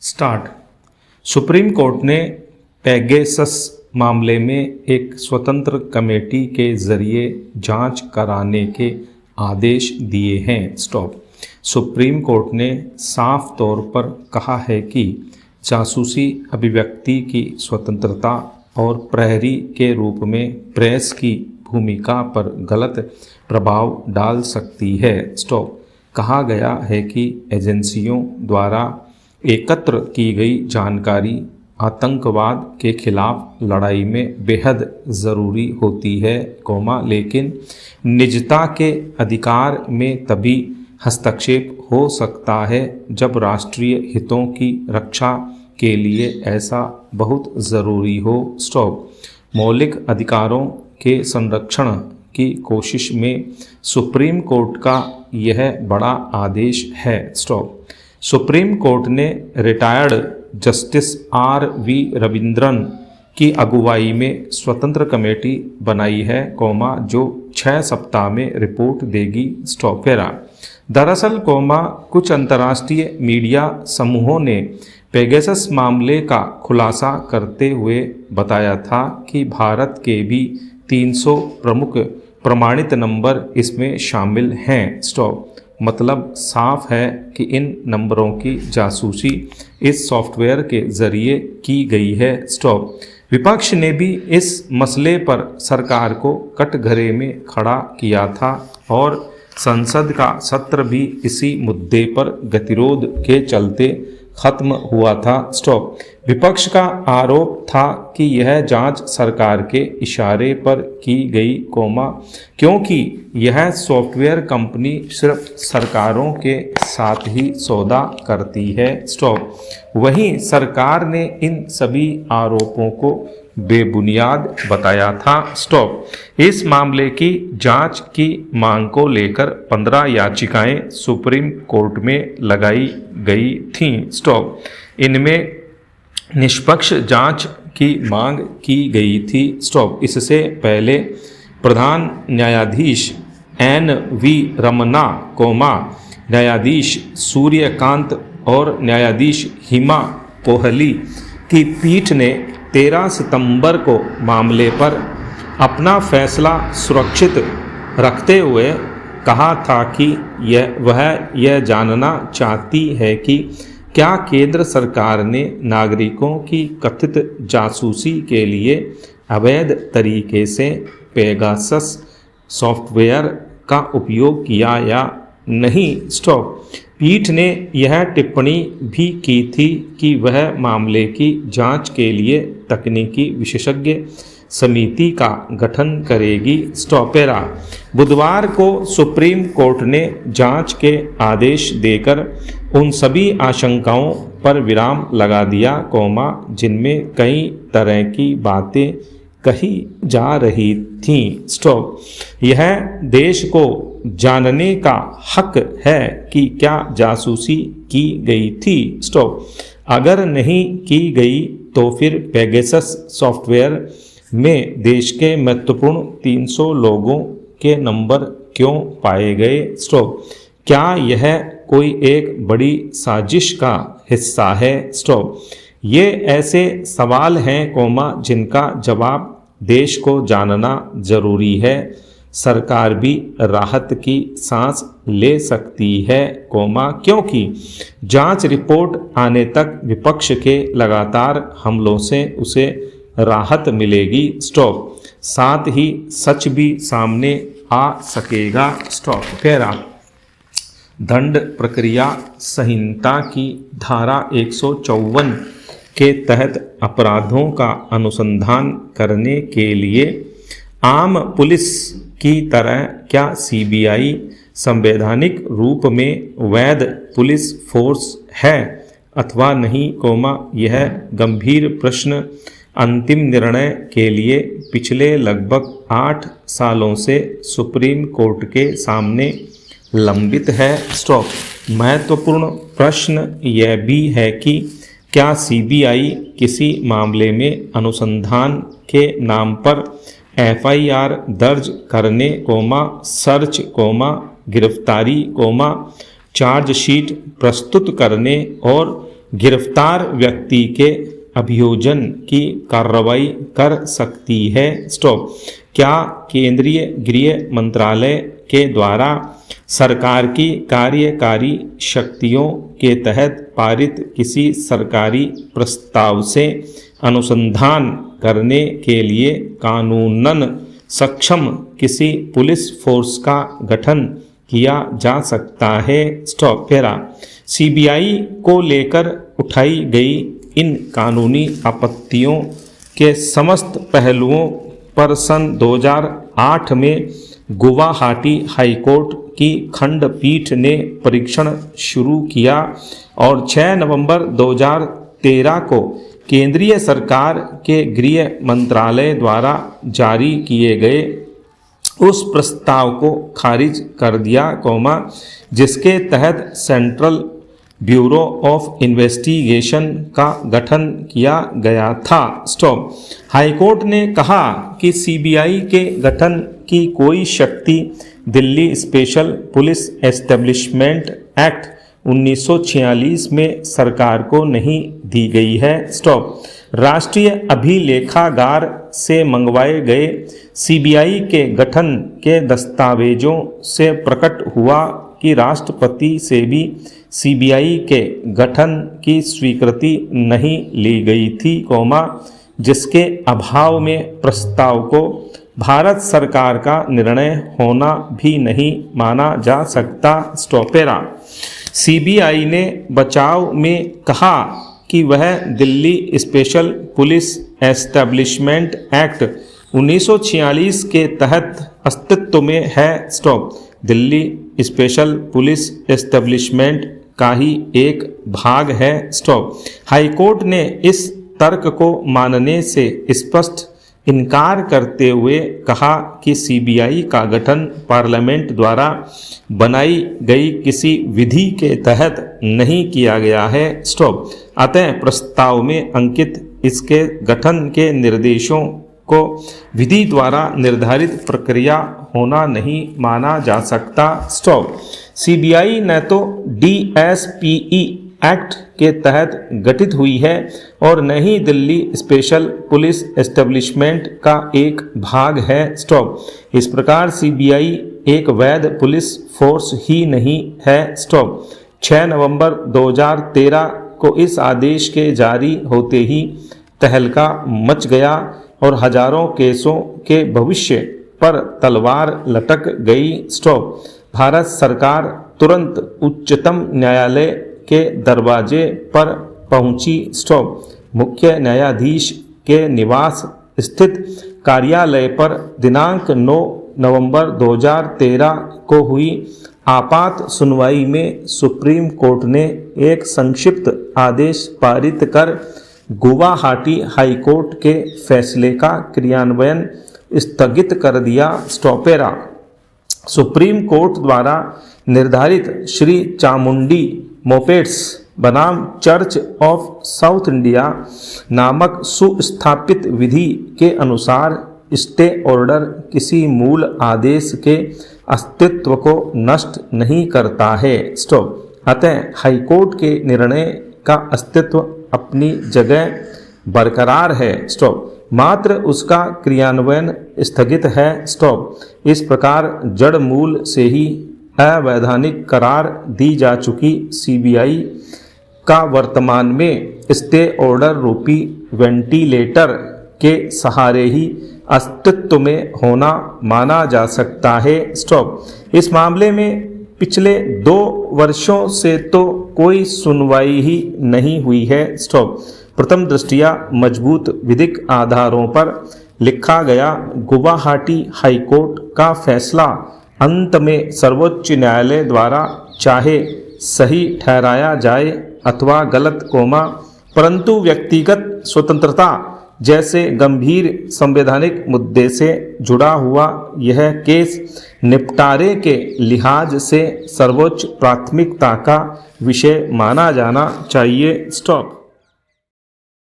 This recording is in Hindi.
स्टार्ट। सुप्रीम कोर्ट ने पेगासस मामले में एक स्वतंत्र कमेटी के जरिए जांच कराने के आदेश दिए हैं। स्टॉप। सुप्रीम कोर्ट ने साफ तौर पर कहा है कि जासूसी अभिव्यक्ति की स्वतंत्रता और प्रहरी के रूप में प्रेस की भूमिका पर गलत प्रभाव डाल सकती है। स्टॉप। कहा गया है कि एजेंसियों द्वारा एकत्र की गई जानकारी आतंकवाद के खिलाफ लड़ाई में बेहद ज़रूरी होती है, लेकिन निजता के अधिकार में तभी हस्तक्षेप हो सकता है जब राष्ट्रीय हितों की रक्षा के लिए ऐसा बहुत ज़रूरी हो। स्टॉप। मौलिक अधिकारों के संरक्षण की कोशिश में सुप्रीम कोर्ट का यह बड़ा आदेश है। स्टॉप। सुप्रीम कोर्ट ने रिटायर्ड जस्टिस R.V. रविंद्रन की अगुवाई में स्वतंत्र कमेटी बनाई है, जो 6 सप्ताह में रिपोर्ट देगी। स्टॉप। दरअसल, कुछ अंतर्राष्ट्रीय मीडिया समूहों ने पेगासस मामले का खुलासा करते हुए बताया था कि भारत के भी 300 प्रमुख प्रमाणित नंबर इसमें शामिल हैं। स्टॉप। मतलब साफ है कि इन नंबरों की जासूसी इस सॉफ्टवेयर के जरिए की गई है। स्टॉप। विपक्ष ने भी इस मसले पर सरकार को कटघरे में खड़ा किया था और संसद का सत्र भी इसी मुद्दे पर गतिरोध के चलते खत्म हुआ था। स्टॉप। विपक्ष का आरोप था कि यह जांच सरकार के इशारे पर की गई, क्योंकि यह सॉफ्टवेयर कंपनी सिर्फ सरकारों के साथ ही सौदा करती है। स्टॉप। वहीं सरकार ने इन सभी आरोपों को बेबुनियाद बताया था। स्टॉप। इस मामले की जांच की मांग को लेकर 15 याचिकाएं सुप्रीम कोर्ट में लगाई गई थीं। स्टॉप। इनमें निष्पक्ष जांच की मांग की गई थी। स्टॉप। इससे पहले प्रधान न्यायाधीश N.V. रमन्ना, न्यायाधीश सूर्यकांत और न्यायाधीश हिमा कोहली की पीठ ने 13 सितंबर को मामले पर अपना फैसला सुरक्षित रखते हुए कहा था कि वह यह जानना चाहती है कि क्या केंद्र सरकार ने नागरिकों की कथित जासूसी के लिए अवैध तरीके से पेगासस सॉफ्टवेयर का उपयोग किया या नहीं। स्टॉप। पीठ ने यह टिप्पणी भी की थी कि वह मामले की जांच के लिए तकनीकी विशेषज्ञ समिति का गठन करेगी। स्टॉप। बुधवार को सुप्रीम कोर्ट ने जांच के आदेश देकर उन सभी आशंकाओं पर विराम लगा दिया, जिनमें कई तरह की बातें कही जा रही थीं। स्टॉप। यह देश को जानने का हक है कि क्या जासूसी की गई थी। स्टॉप। अगर नहीं की गई तो फिर पेगासस सॉफ्टवेयर में देश के महत्वपूर्ण 300 लोगों के नंबर क्यों पाए गए। स्टॉप। क्या यह कोई एक बड़ी साजिश का हिस्सा है। स्टॉप। ये ऐसे सवाल हैं, जिनका जवाब देश को जानना जरूरी है। सरकार भी राहत की सांस ले सकती है, क्योंकि जांच रिपोर्ट आने तक विपक्ष के लगातार हमलों से उसे राहत मिलेगी। स्टॉप। साथ ही सच भी सामने आ सकेगा। स्टॉप। दंड प्रक्रिया संहिता की धारा 154 के तहत अपराधों का अनुसंधान करने के लिए आम पुलिस की तरह क्या CBI संवैधानिक रूप में वैध पुलिस फोर्स है अथवा नहीं, यह गंभीर प्रश्न अंतिम निर्णय के लिए पिछले लगभग 8 सालों से सुप्रीम कोर्ट के सामने लंबित है। स्टॉप। महत्वपूर्ण प्रश्न यह भी है कि क्या CBI किसी मामले में अनुसंधान के नाम पर FIR दर्ज करने, सर्च, गिरफ्तारी, चार्जशीट प्रस्तुत करने और गिरफ्तार व्यक्ति के अभियोजन की कार्रवाई कर सकती है। स्टॉप। क्या केंद्रीय गृह मंत्रालय के द्वारा सरकार की कार्यकारी शक्तियों के तहत पारित किसी सरकारी प्रस्ताव से अनुसंधान करने के लिए कानूनन सक्षम किसी पुलिस फोर्स का गठन किया जा सकता है। स्टॉप। पैरा। सीबीआई को लेकर उठाई गई इन कानूनी आपत्तियों के समस्त पहलुओं पर सन 2008 में गुवाहाटी हाईकोर्ट की खंडपीठ ने परीक्षण शुरू किया और 6 नवंबर 2013 को केंद्रीय सरकार के गृह मंत्रालय द्वारा जारी किए गए उस प्रस्ताव को खारिज कर दिया, जिसके तहत सेंट्रल ब्यूरो ऑफ इन्वेस्टिगेशन का गठन किया गया था। स्टॉप। हाईकोर्ट ने कहा कि सीबीआई के गठन की कोई शक्ति Delhi special police establishment act 1946 में सरकार को नहीं दी गई है। स्टॉप। राष्ट्रीय अभिलेखागार से मंगवाए गए सीबीआई के गठन के दस्तावेजों से प्रकट हुआ कि राष्ट्रपति से भी सीबीआई के गठन की स्वीकृति नहीं ली गई थी, जिसके अभाव में प्रस्ताव को भारत सरकार का निर्णय होना भी नहीं माना जा सकता। स्टॉपेरा। सीबीआई ने बचाव में कहा कि वह Delhi special police establishment act 1946 के तहत अस्तित्व में है। Stop. Delhi special police establishment का ही एक भाग है। स्टॉप। हाईकोर्ट ने इस तर्क को मानने से स्पष्ट इनकार करते हुए कहा कि सीबीआई का गठन पार्लियामेंट द्वारा बनाई गई किसी विधि के तहत नहीं किया गया है। स्टॉप। अतः प्रस्ताव में अंकित इसके गठन के निर्देशों को विधि द्वारा निर्धारित प्रक्रिया होना नहीं माना जा सकता। स्टॉप। सीबीआई न तो डीएसपीई एक्ट के तहत गठित हुई है और न ही दिल्ली स्पेशल पुलिस एस्टेब्लिशमेंट का एक भाग है। स्टॉप। इस प्रकार सीबीआई एक वैध पुलिस फोर्स ही नहीं है। स्टॉप। 6 नवंबर 2013 को इस आदेश के जारी होते ही तहलका मच गया और हजारों केसों के भविष्य पर तलवार लटक गई। स्टॉप। भारत सरकार तुरंत उच्चतम न्यायालय के दरवाजे पर पहुंची। स्टॉप। मुख्य न्यायाधीश के निवास स्थित कार्यालय पर दिनांक 9 नवंबर 2013 को हुई आपात सुनवाई में सुप्रीम कोर्ट ने एक संक्षिप्त आदेश पारित कर गुवाहाटी हाईकोर्ट के फैसले का क्रियान्वयन स्थगित कर दिया। स्टॉपेरा। सुप्रीम कोर्ट द्वारा निर्धारित श्री चामुंडी मोपेड्स बनाम चर्च ऑफ साउथ इंडिया नामक सुस्थापित विधि के अनुसार स्टे ऑर्डर किसी मूल आदेश के अस्तित्व को नष्ट नहीं करता है। स्टॉप। अतः हाईकोर्ट के निर्णय का अस्तित्व अपनी जगह बरकरार है। स्टॉप। मात्र उसका क्रियान्वयन स्थगित है। स्टॉप। इस प्रकार जड़ मूल से ही अवैधानिक करार दी जा चुकी सीबीआई का वर्तमान में स्टे ऑर्डर रूपी वेंटिलेटर के सहारे ही अस्तित्व में होना माना जा सकता है। स्टॉप। इस मामले में पिछले 2 वर्षों से तो कोई सुनवाई ही नहीं हुई है। स्टॉप। प्रथम दृष्टिया मजबूत विधिक आधारों पर लिखा गया गुवाहाटी हाईकोर्ट का फैसला अंत में सर्वोच्च न्यायालय द्वारा चाहे सही ठहराया जाए अथवा गलत, परंतु व्यक्तिगत स्वतंत्रता जैसे गंभीर संवैधानिक मुद्दे से जुड़ा हुआ यह केस निपटारे के लिहाज से सर्वोच्च प्राथमिकता का विषय माना जाना चाहिए। स्टॉप।